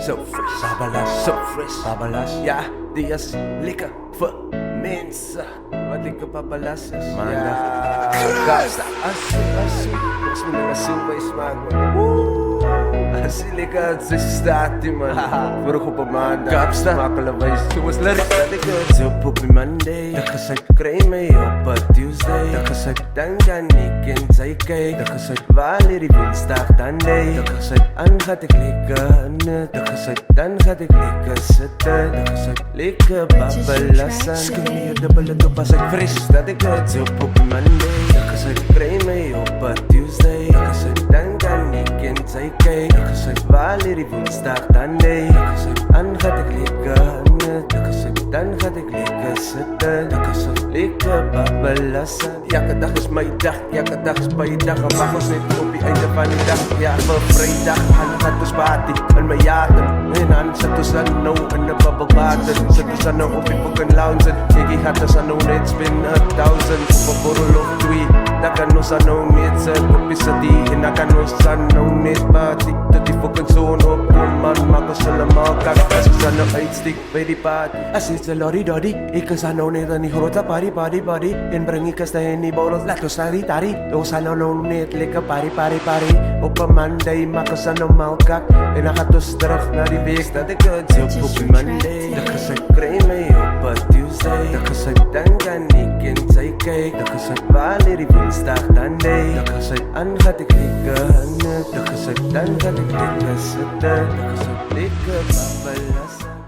Zo fris, Babalas, zo fris, Babalas. Ja, die is lekker voor mensen. Wat lekker Babalas is. Maandag. Gasta, asu. Volgens mij nog een silver smaak, man. As lekker als ze staat, man. Vroeg op een maandag. Kapsta, makkelijkwijs. Zoals lyrics dat ik het zo op een Monday. Dat gezegd, krijg mij op een Tuesday. Dat gezegd, dan kan ik in zij kijken. Dat gezegd, wanneer die woensdag dan nee. Dat gezegd, aan gaat ik lekker nut. Dat gezegd, dan gaat ik lekker zitten. Dat gezegd, lekker babbelassen. Schreeuw je dubbele top als ik fris. Dat ik het zo op een Monday. Dat gezegd, krijg mij op een Tuesday. Dat gezegd, dan kan ik in zij kijken. Dat gezegd, wanneer die woensdag dan nee. Dat gezegd, aan gaat ik lekker nut. Dat gezegd, dan gaat ik lekker zitten. Dat gezegd, lekker babbelassen. Elke dag is mijn dag, elke dag is mijn dag. En wacht ons niet op die einde van die dag. Ja, voor vrijdag, en gaat ons party en mijn jaten. En dan zet ons dan nou in de babbelwater. Zet ons dan nou op die fucking lounge. Ik gaat ons dan nou net spin 1000. Op een borrel of twee, dat kan ons dan nou net zetten. Op die city, en dat kan ons dan nou net party. Tot die fucking zon opkomt, man, maak ons allemaal kak. Als ons dan nou uitstiek bij die party. Als iets de lorry doddy, ik is dan nou net aan die grote party. En breng ik eens in die borrels, laat ons tari. Ons dan nou net lekker party. Op een Monday, maak ons dan normaal kak. En dan gaat ons terug naar die week dat ik het zo op een Monday. Dat gezegd, krijg mij op een Tuesday. Dat gezegd, dan kan ik in zij kijken. Dat gezegd, wanneer die woensdag dan nee. Dat gezegd, aan gaat ik lekker nut. Dat gezegd, dan gaat ik lekker zitten. Dat gezegd, lekker babbelassen.